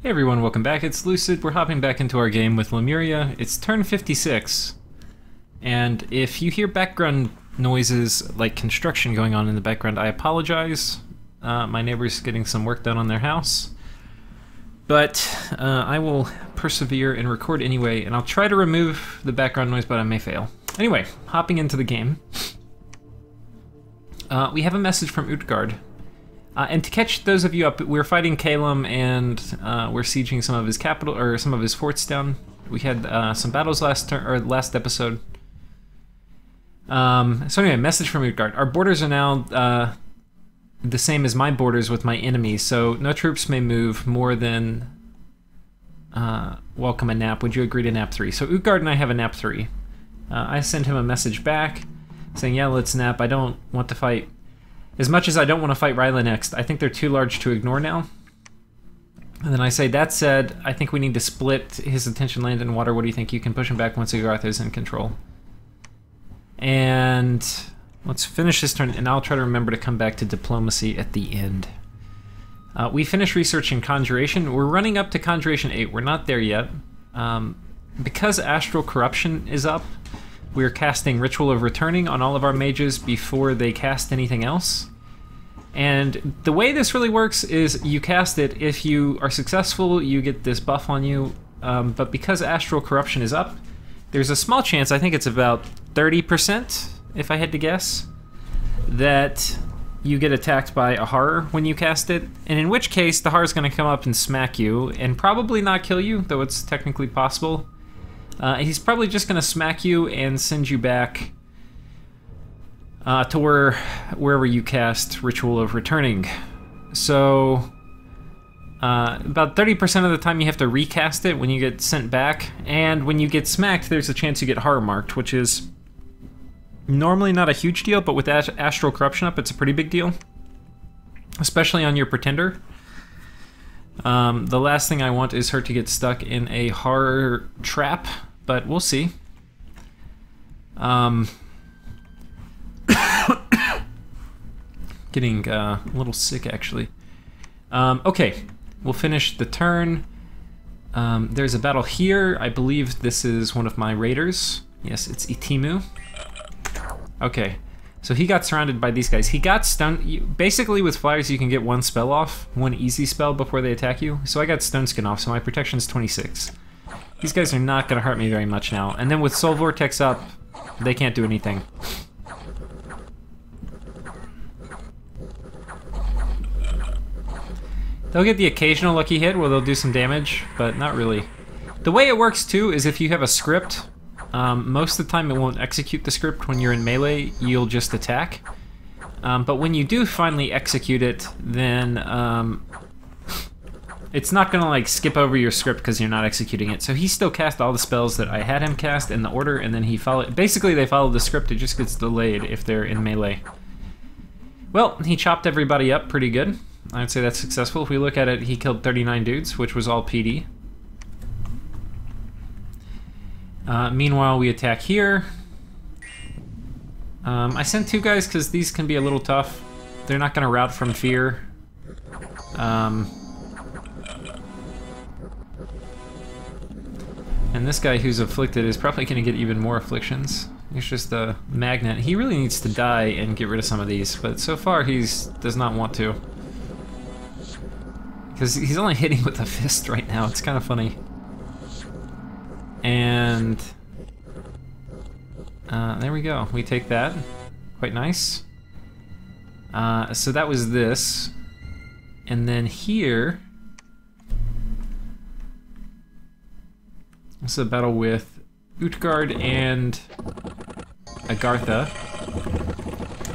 Hey everyone, welcome back. It's Lucid. We're hopping back into our game with Lemuria. It's turn 56, and if you hear background noises like construction going on in the background, I apologize. My neighbor's getting some work done on their house, but I will persevere and record anyway, and I'll try to remove the background noise, but I may fail. Anyway, hopping into the game. We have a message from Utgard. And to catch those of you up, we're fighting Caelum, and we're sieging some of his capital, or some of his forts down. We had some battles last episode. So anyway, message from Utgard. Our borders are now the same as my borders with my enemies, so no troops may move more than welcome a nap. Would you agree to nap 3? So Utgard and I have a nap 3. I sent him a message back saying, yeah, let's nap. I don't want to fight. As much as I don't want to fight Ryla next, I think they're too large to ignore now. And then I say, that said, I think we need to split his attention land and water. What do you think? You can push him back once Agartha's in control. And let's finish this turn, and I'll try to remember to come back to diplomacy at the end. We finished researching Conjuration. We're running up to Conjuration 8. We're not there yet. Because Astral Corruption is up, we're casting Ritual of Returning on all of our mages before they cast anything else. And the way this really works is you cast it. If you are successful, you get this buff on you. But because Astral Corruption is up, there's a small chance, I think it's about 30%, if I had to guess, that you get attacked by a horror when you cast it. And in which case, the horror's going to come up and smack you, and probably not kill you, though it's technically possible. He's probably just going to smack you and send you back to wherever you cast Ritual of Returning. So about 30% of the time you have to recast it when you get sent back, and when you get smacked, there's a chance you get horror marked, which is normally not a huge deal, but with Astral Corruption up, it's a pretty big deal, especially on your Pretender. The last thing I want is her to get stuck in a horror trap, but we'll see. Getting a little sick, actually. Okay, we'll finish the turn. There's a battle here. I believe this is one of my raiders. Yes, it's Itimu. Okay, so he got surrounded by these guys. He got stunned. Basically, with flyers, you can get one spell off, one easy spell before they attack you. So I got Stone Skin off, so my protection's 26. These guys are not going to hurt me very much now. And then with Soul Vortex up, they can't do anything. They'll get the occasional lucky hit where they'll do some damage, but not really. The way it works, too, is if you have a script, most of the time it won't execute the script when you're in melee, you'll just attack. But when you do finally execute it, then it's not gonna like skip over your script because you're not executing it. So he still cast all the spells that I had him cast in the order, and then he followed. Basically, they follow the script, it just gets delayed if they're in melee. Well, he chopped everybody up pretty good. I would say that's successful. If we look at it, he killed 39 dudes, which was all PD. Meanwhile, we attack here. I sent 2 guys because these can be a little tough. They're not going to rout from fear. And this guy who's afflicted is probably going to get even more afflictions. He's just a magnet. He really needs to die and get rid of some of these, but so far he does not want to. Because he's only hitting with a fist right now. It's kind of funny. And there we go. We take that. Quite nice. So that was this. And then here, this is a battle with Utgard and Agartha.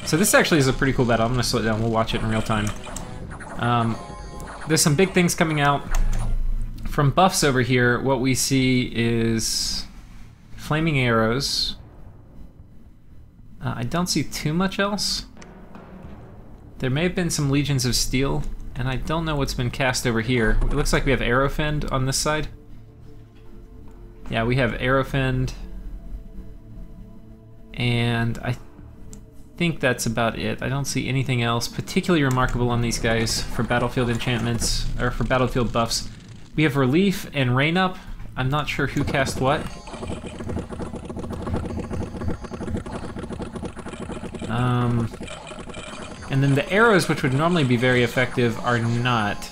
So this actually is a pretty cool battle. I'm going to slow it down. We'll watch it in real time. There's some big things coming out. From buffs over here, what we see is flaming arrows. I don't see too much else. There may have been some Legions of Steel, and I don't know what's been cast over here. It looks like we have Arrowfend on this side. Yeah, we have Arrowfend. And I think that's about it. I don't see anything else particularly remarkable on these guys for battlefield enchantments, or for battlefield buffs. We have Relief and Rain Up. I'm not sure who cast what. And then the arrows, which would normally be very effective, are not.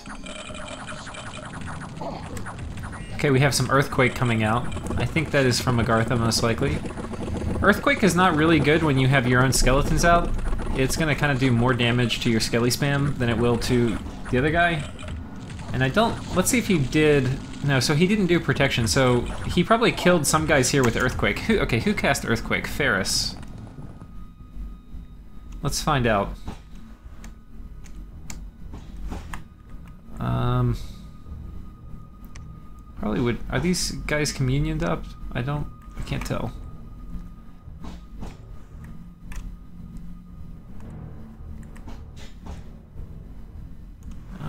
Okay, we have some Earthquake coming out. I think that is from Agartha, most likely. Earthquake is not really good when you have your own skeletons out. It's gonna kind of do more damage to your skelly spam than it will to the other guy. And I don't... Let's see if he did... No, so he didn't do protection, so he probably killed some guys here with Earthquake. Who cast Earthquake? Ferris. Let's find out. Probably would... Are these guys communioned up? I can't tell.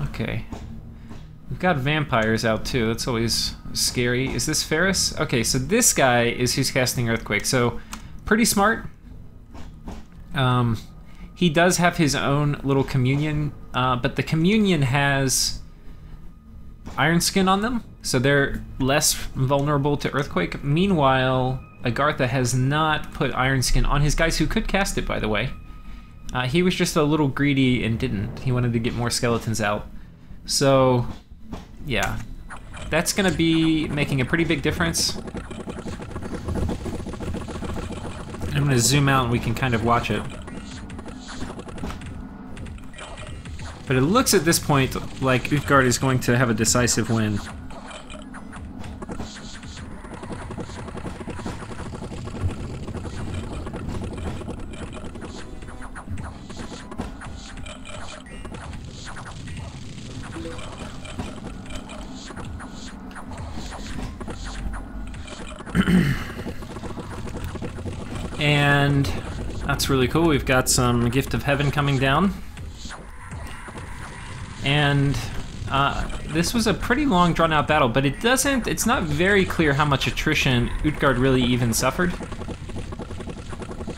Okay. We've got vampires out too, that's always scary. Is this Ferris? Okay, so this guy is who's casting Earthquake, so pretty smart. He does have his own little communion, but the communion has Iron Skin on them, so they're less vulnerable to Earthquake. Meanwhile, Agartha has not put Iron Skin on his guys, who could cast it, by the way. He was just a little greedy and didn't. He wanted to get more skeletons out. So, yeah. That's gonna be making a pretty big difference. I'm gonna zoom out and we can kind of watch it. But it looks at this point like Utgard is going to have a decisive win. And that's really cool. We've got some Gift of Heaven coming down. And this was a pretty long drawn out battle, but it's not very clear how much attrition Utgard really even suffered.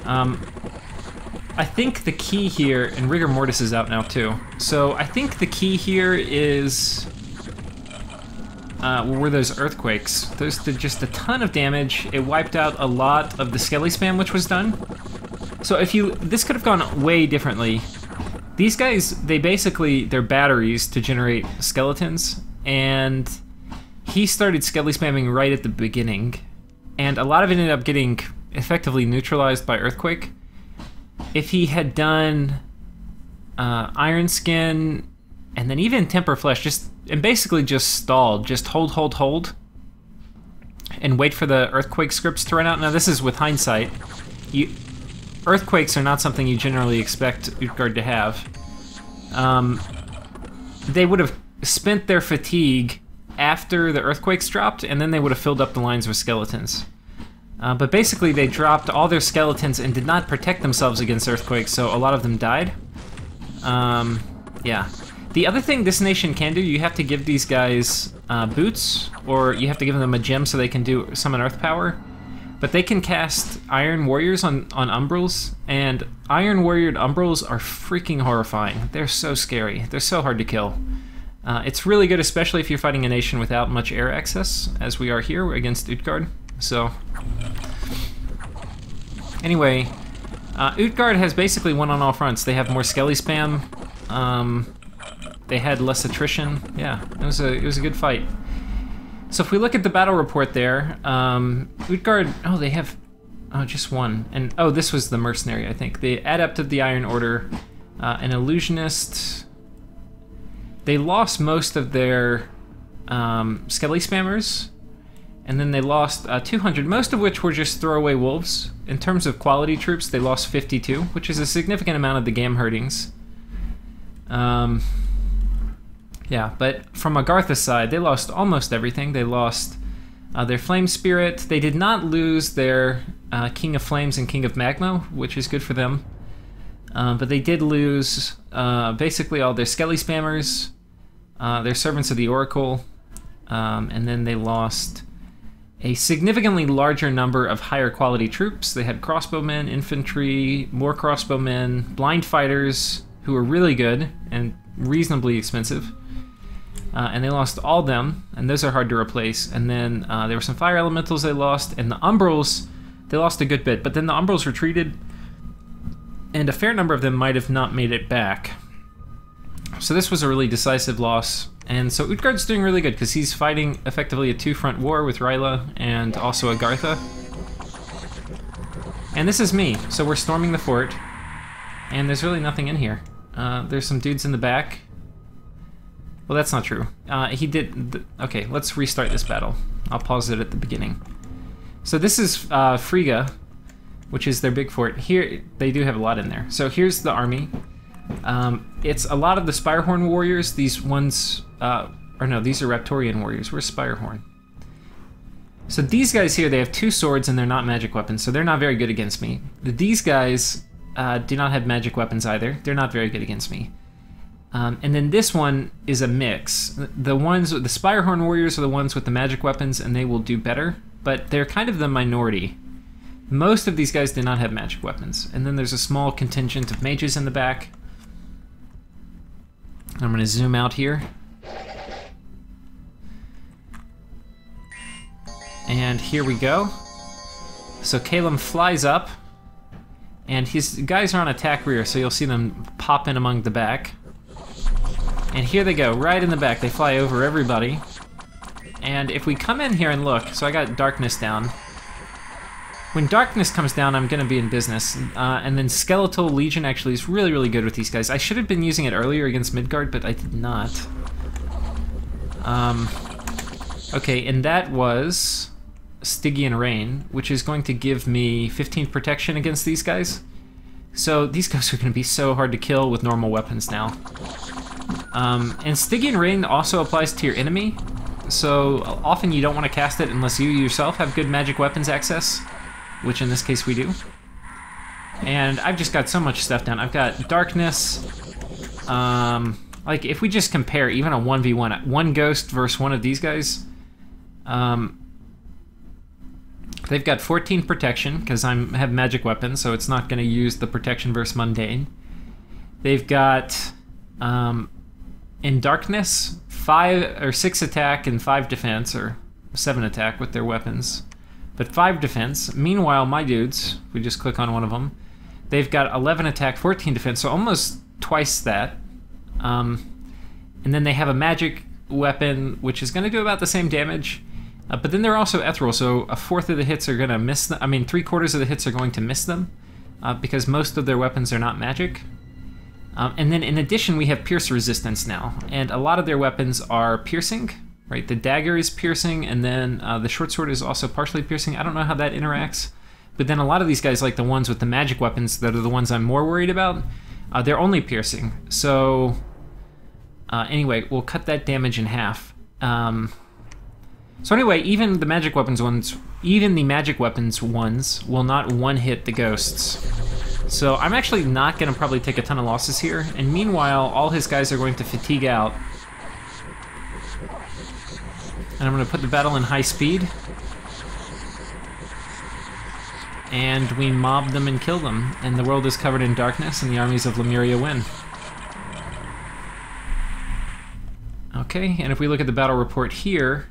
I think the key here, and Rigor Mortis is out now too, so I think the key here is, were those Earthquakes. Those did just a ton of damage. It wiped out a lot of the Skelly spam which was done. So this could have gone way differently. These guys, they're batteries to generate skeletons, and he started Skelly spamming right at the beginning, and a lot of it ended up getting effectively neutralized by Earthquake. If he had done Iron Skin, and then even Temper Flesh, and basically just stalled, just hold, and wait for the Earthquake scripts to run out. Now this is with hindsight. Earthquakes are not something you generally expect Utgard to have. They would have spent their fatigue after the Earthquakes dropped, and then they would have filled up the lines with skeletons. But basically they dropped all their skeletons and did not protect themselves against Earthquakes, so a lot of them died. Yeah. The other thing this nation can do, you have to give these guys boots, or you have to give them a gem so they can do summon Earth Power. But they can cast Iron Warriors on Umbrals, and Iron Warriored Umbrals are freaking horrifying. They're so scary. They're so hard to kill. It's really good, especially if you're fighting a nation without much air access, as we are here against Utgard. So, anyway, Utgard has basically won on all fronts. They have more Skelly spam. They had less attrition. Yeah, it was a good fight. So if we look at the battle report there, Utgard, they have, just one. And, this was the mercenary, I think. The Adept of the Iron Order, an Illusionist. They lost most of their Skelly spammers, and then they lost 200, most of which were just throwaway wolves. In terms of quality troops, they lost 52, which is a significant amount of the Gam herdings. Yeah, but from Agartha's side, they lost almost everything. They lost their Flame Spirit. They did not lose their King of Flames and King of Magma, which is good for them. But they did lose basically all their Skelly spammers, their Servants of the Oracle, and then they lost a significantly larger number of higher quality troops. They had crossbowmen, infantry, more crossbowmen, blind fighters, who were really good and reasonably expensive. and they lost all them, and those are hard to replace. And then there were some fire elementals they lost, and the umbrals, they lost a good bit, but then the umbrals retreated, and a fair number of them might have not made it back. So this was a really decisive loss, and so Utgard's doing really good because he's fighting effectively a two-front war with Ryla and also Agartha. And this is me, so we're storming the fort, and there's really nothing in here. There's some dudes in the back. Well, that's not true. Okay, let's restart this battle. I'll pause it at the beginning. So this is Frigga, which is their big fort. Here, they do have a lot in there. So here's the army. It's a lot of the Spirehorn warriors. These ones, or no, these are Raptorian warriors. Where's Spirehorn? So these guys here, they have 2 swords and they're not magic weapons, so they're not very good against me. These guys do not have magic weapons either. They're not very good against me. And then this one is a mix. The ones with the Spirehorn warriors are the ones with the magic weapons, and they will do better, but they're kind of the minority. Most of these guys do not have magic weapons. And then there's a small contingent of mages in the back. I'm going to zoom out here. And here we go. So Caelum flies up, and his guys are on attack rear, so you'll see them pop in among the back. And here they go, right in the back. They fly over everybody. And if we come in here and look, so I got darkness down. When darkness comes down, I'm going to be in business. And then Skeletal Legion actually is really, really good with these guys. I should have been using it earlier against Midgard, but I did not. Okay, and that was Stygian Rain, which is going to give me 15 protection against these guys. So these guys are going to be so hard to kill with normal weapons now. And Stygian Rain also applies to your enemy, so often you don't want to cast it unless you yourself have good magic weapons access, which in this case we do. And I've just got so much stuff down. I've got Darkness. Like, if we just compare even a 1v1, one ghost versus one of these guys, they've got 14 protection, because I have magic weapons, so it's not going to use the protection versus mundane. They've got, in Darkness, 5 or 6 attack and 5 defense, or 7 attack with their weapons, but 5 defense. Meanwhile, my dudes, if we just click on one of them, they've got 11 attack, 14 defense, so almost twice that. And then they have a magic weapon, which is going to do about the same damage. But then they're also ethereal, so a fourth of the hits are going to miss them. I mean, 3/4 of the hits are going to miss them, because most of their weapons are not magic. And then in addition, we have pierce resistance now, and a lot of their weapons are piercing, right? The dagger is piercing, and then the short sword is also partially piercing. I don't know how that interacts, but then a lot of these guys, like the ones with the magic weapons, that are the ones I'm more worried about, they're only piercing. So anyway, we'll cut that damage in half. So anyway, even the magic weapons ones, will not one-hit the ghosts. So I'm actually not going to probably take a ton of losses here, and meanwhile, all his guys are going to fatigue out. And I'm going to put the battle in high speed. And we mob them and kill them, and the world is covered in darkness, and the armies of Lemuria win. Okay, and if we look at the battle report here,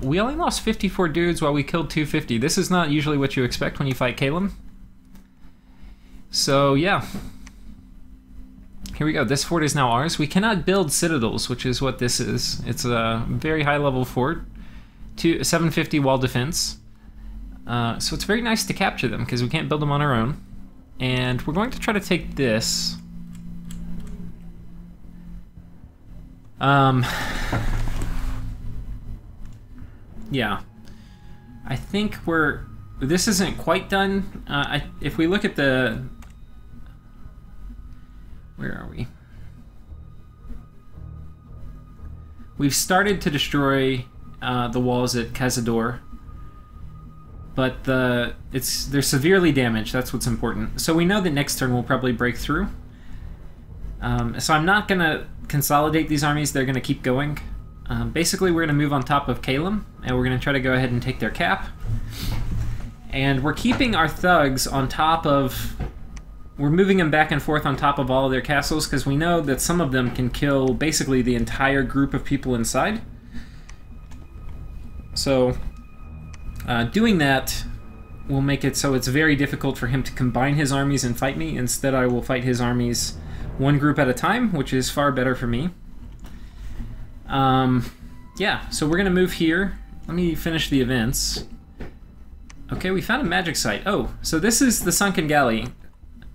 we only lost 54 dudes while we killed 250. This is not usually what you expect when you fight Caelum. So yeah, here we go. This fort is now ours. We cannot build citadels, which is what this is. It's a very high level fort, 750 wall defense. So it's very nice to capture them because we can't build them on our own. And we're going to try to take this. Yeah, I think this isn't quite done. If we look at the, where are we? We've started to destroy the walls at Cazador, but they're severely damaged. That's what's important. So we know that next turn we'll probably break through. So I'm not gonna consolidate these armies. They're gonna keep going. Basically, we're gonna move on top of Caelum, and we're gonna try to go ahead and take their cap. And we're keeping our thugs on top of we're moving them back and forth on top of all of their castles because we know that some of them can kill basically the entire group of people inside. So doing that will make it so it's very difficult for him to combine his armies and fight me. Instead, I will fight his armies one group at a time, which is far better for me. Yeah, so we're going to move here. Let me finish the events. Okay, we found a magic site. Oh, so this is the Sunken Galley.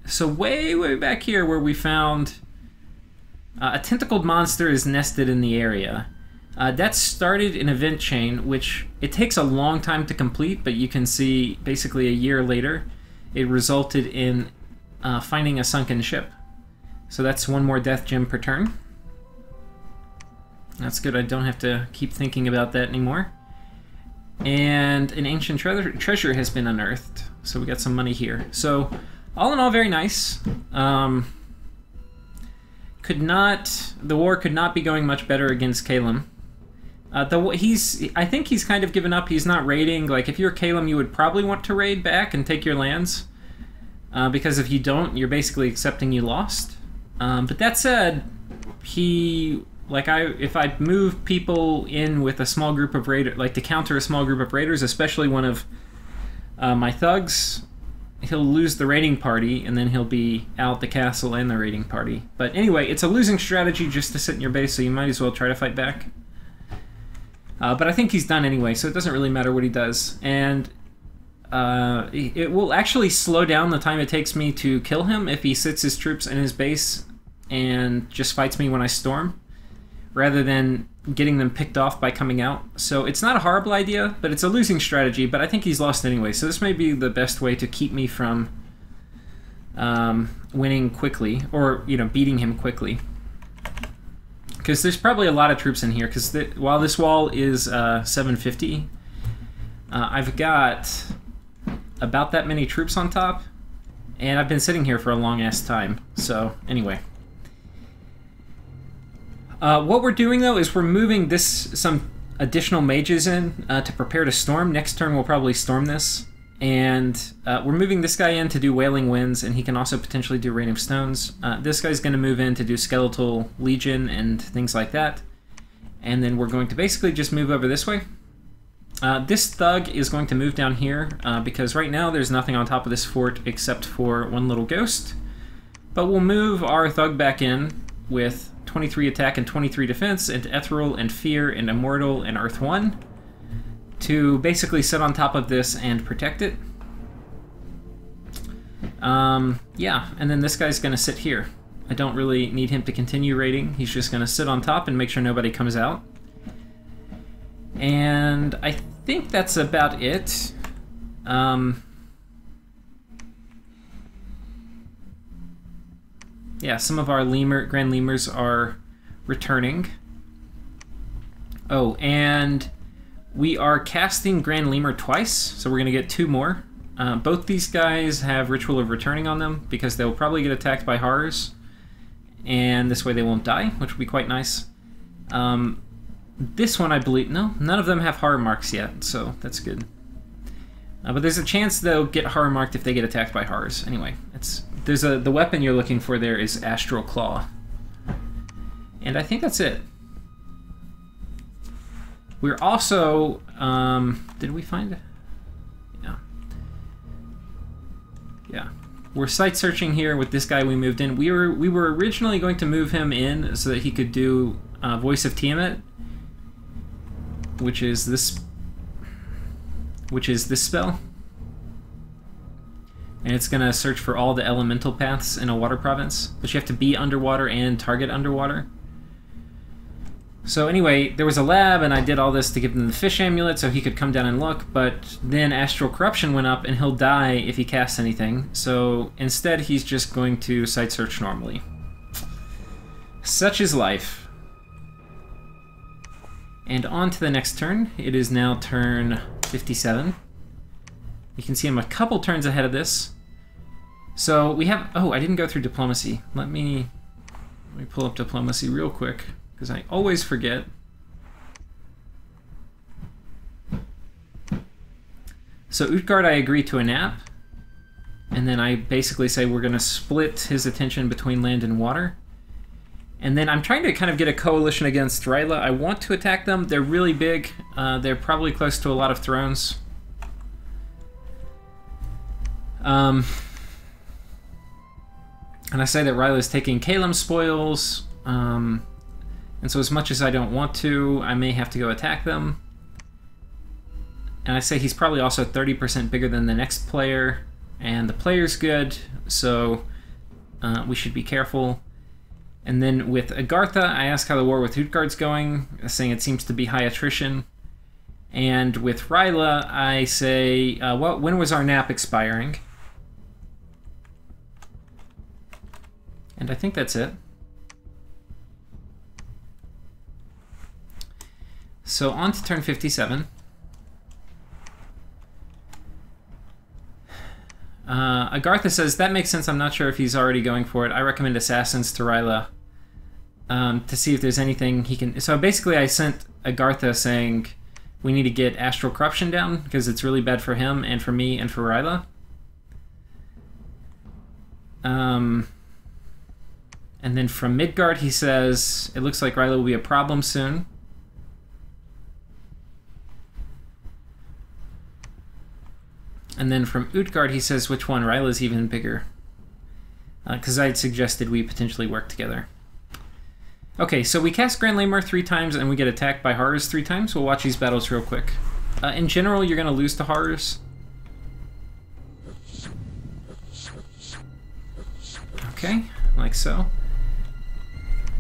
So way back here where we found a tentacled monster is nested in the area. That started an event chain, which it takes a long time to complete, but you can see basically a year later, it resulted in finding a sunken ship. So that's one more death gem per turn. That's good, I don't have to keep thinking about that anymore. And an ancient treasure has been unearthed, so we got some money here. So, all in all, very nice. The war could not be going much better against Caelum. I think he's kind of given up. He's not raiding. Like, if you're Caelum, you would probably want to raid back and take your lands. Because if you don't, you're basically accepting you lost. But that said, if I move people in with a small group of raiders, like to counter a small group of raiders, especially one of my thugs, he'll lose the raiding party, and then he'll be out the castle and the raiding party. But anyway, it's a losing strategy just to sit in your base, so you might as well try to fight back. But I think he's done anyway, so it doesn't really matter what he does. And it will actually slow down the time it takes me to kill him if he sits his troops in his base and just fights me when I storm, rather than getting them picked off by coming out. So it's not a horrible idea, but it's a losing strategy, but I think he's lost anyway, so this may be the best way to keep me from winning quickly, or, you know, beating him quickly. Because there's probably a lot of troops in here, because while this wall is 750, I've got about that many troops on top, and I've been sitting here for a long-ass time. So, anyway. What we're doing, though, is we're moving some additional mages in to prepare to storm. Next turn, we'll probably storm this. And we're moving this guy in to do Wailing Winds, and he can also potentially do Rain of Stones. This guy's going to move in to do Skeletal Legion and things like that. And then we're going to basically just move over this way. This thug is going to move down here, because right now there's nothing on top of this fort except for one little ghost. But we'll move our thug back in with 23 attack and 23 defense into Ethereal and Fear and Immortal and Earth 1 to basically sit on top of this and protect it. Yeah, and then this guy's going to sit here. I don't really need him to continue raiding. He's just going to sit on top and make sure nobody comes out. And I think that's about it. Yeah, some of our Grand Lemurs are returning. Oh, and we are casting Grand Lemur twice, so we're going to get 2 more. Both these guys have Ritual of Returning on them, because they'll probably get attacked by horrors, and this way they won't die, which would be quite nice. This one, I believe... No, none of them have horror marks yet, so that's good. But there's a chance they'll get horror marked if they get attacked by horrors. Anyway, the weapon you're looking for there is Astral Claw. And I think that's it. We're also... did we find it? Yeah. Yeah. We're site searching here with this guy we moved in. We were originally going to move him in so that he could do Voice of Tiamat, which is this spell. And it's going to search for all the elemental paths in a water province, but you have to be underwater and target underwater. So anyway, there was a lab, and I did all this to give him the fish amulet so he could come down and look, but then Astral Corruption went up, and he'll die if he casts anything. So instead, he's just going to site search normally. Such is life. And on to the next turn. It is now turn 57. You can see I'm a couple turns ahead of this. So we have... Oh, I didn't go through diplomacy. Let me pull up diplomacy real quick, because I always forget. So Utgard, I agree to a nap. And then I basically say we're going to split his attention between land and water. And then I'm trying to kind of get a coalition against Ryla. I want to attack them. They're really big. They're probably close to a lot of thrones. And I say that Ryla's taking Caelum spoils. And so as much as I don't want to, I may have to go attack them. And I say he's probably also 30% bigger than the next player. And the player's good, so we should be careful. And then with Agartha, I ask how the war with Utgard's going, saying it seems to be high attrition. And with Ryla, I say, when was our nap expiring? And I think that's it. So on to turn 57. Agartha says, that makes sense. I'm not sure if he's already going for it. I recommend Assassins to Ryla to see if there's anything he can... So basically I sent Agartha saying we need to get Astral Corruption down because it's really bad for him and for me and for Ryla. And then from Midgard he says, it looks like Ryla will be a problem soon. And then from Utgard, he says, which one? Ryla's even bigger. Because I'd suggested we potentially work together. Okay, so we cast Grand Lemur 3 times, and we get attacked by Horrors 3 times. We'll watch these battles real quick. In general, you're going to lose to Horrors. Okay, like so.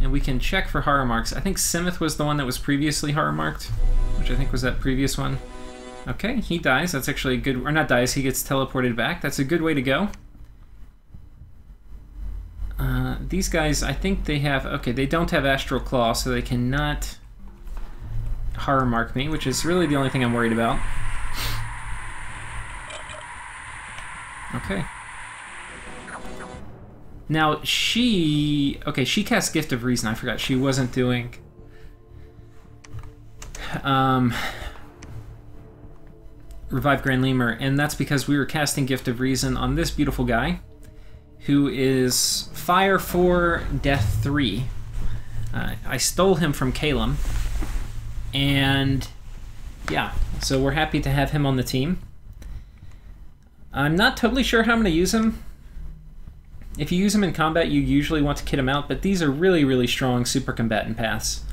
And we can check for horror marks. I think Simoth was the one that was previously horror marked, which I think was that previous one. Okay, he dies. That's actually a good... Or not dies, he gets teleported back. That's a good way to go. These guys, I think they have... Okay, they don't have Astral Claw, so they cannot horror mark me, which is really the only thing I'm worried about. Okay. Now, she... Okay, she cast Gift of Reason. I forgot. She wasn't doing... Revive Grand Lemur, and that's because we were casting Gift of Reason on this beautiful guy, who is Fire 4, Death 3. I stole him from Caelum, and yeah, so we're happy to have him on the team. I'm not totally sure how I'm going to use him. If you use him in combat, you usually want to kit him out, but these are really, really strong super combatant paths.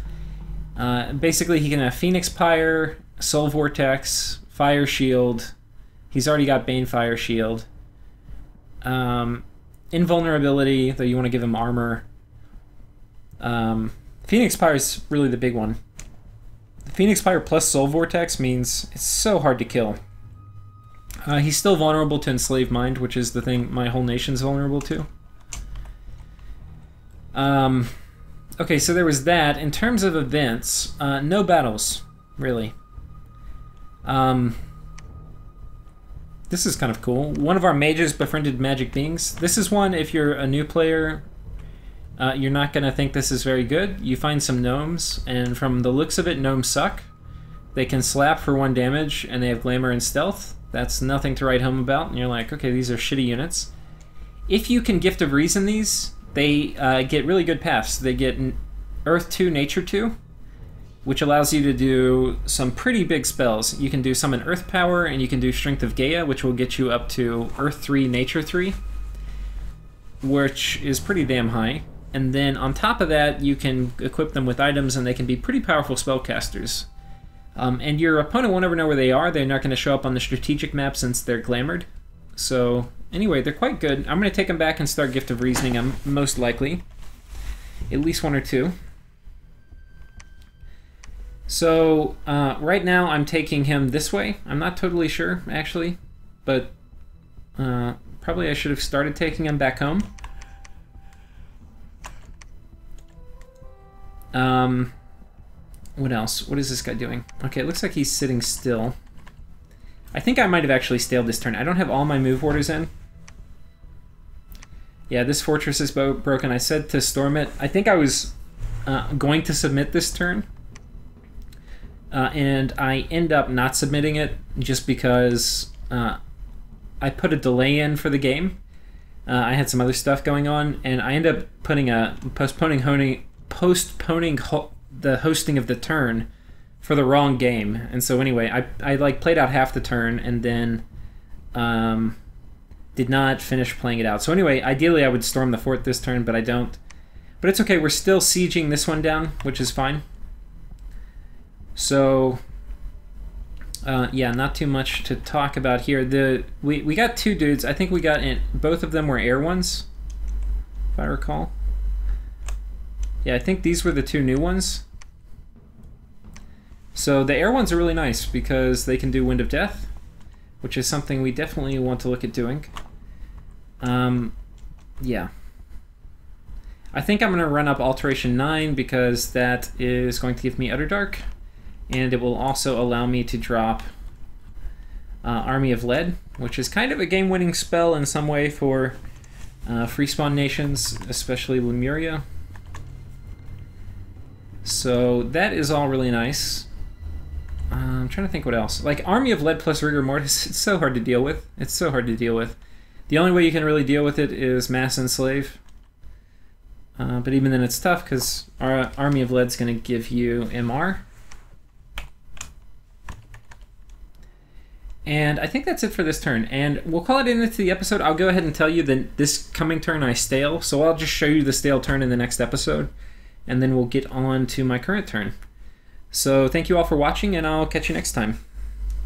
Basically, he can have Phoenix Pyre, Soul Vortex, Fire Shield. He's already got Bane Fire Shield. Invulnerability, though you want to give him armor. Phoenix Pyre is really the big one. Phoenix Pyre plus Soul Vortex means it's so hard to kill. He's still vulnerable to Enslaved Mind, which is the thing my whole nation's vulnerable to. Okay, so there was that. In terms of events, no battles, really. This is kind of cool. One of our mages befriended magic beings. This is one, if you're a new player, you're not going to think this is very good. You find some gnomes, and from the looks of it, gnomes suck. They can slap for 1 damage, and they have glamour and stealth. That's nothing to write home about, and you're like, okay, these are shitty units. If you can Gift of Reason these, they get really good paths. They get Earth 2, Nature 2, which allows you to do some pretty big spells. You can do Summon Earth Power, and you can do Strength of Gaia, which will get you up to Earth 3, Nature 3, which is pretty damn high. And then on top of that, you can equip them with items, and they can be pretty powerful spellcasters. And your opponent won't ever know where they are. They're not going to show up on the strategic map since they're glamored. So anyway, they're quite good. I'm going to take them back and start Gift of Reasoning them, most likely. At least 1 or 2. So right now I'm taking him this way. I'm not totally sure, actually. But probably I should have started taking him back home. What else? What is this guy doing? Okay, it looks like he's sitting still. I think I might have actually staled this turn. I don't have all my move orders in. Yeah, this fortress is broken. I said to storm it. I think I was going to submit this turn. And I end up not submitting it just because I I put a delay in for the game. I had some other stuff going on, and I ended up putting postponing the hosting of the turn for the wrong game. And so anyway, I like played out half the turn and then did not finish playing it out. So anyway, ideally I would storm the fort this turn, but I don't. But it's okay, we're still sieging this one down, which is fine. So yeah, not too much to talk about here. We got two dudes. I think we got both of them were air ones, if I recall. Yeah, I think these were the two new ones. So the air ones are really nice because they can do Wind of Death, which is something we definitely want to look at doing. Yeah. I think I'm going to run up Alteration 9 because that is going to give me Underdark, and it will also allow me to drop Army of Lead, which is kind of a game-winning spell in some way for free spawn nations, especially Lemuria. So that is all really nice. I'm trying to think what else. Like, Army of Lead plus Rigor Mortis, it's so hard to deal with. It's so hard to deal with. The only way you can really deal with it is Mass Enslave. But even then it's tough because our Army of Lead's going to give you MR. And I think that's it for this turn. And we'll call it into the episode. I'll go ahead and tell you that this coming turn I stale. So I'll just show you the stale turn in the next episode. And then we'll get on to my current turn. So thank you all for watching, and I'll catch you next time.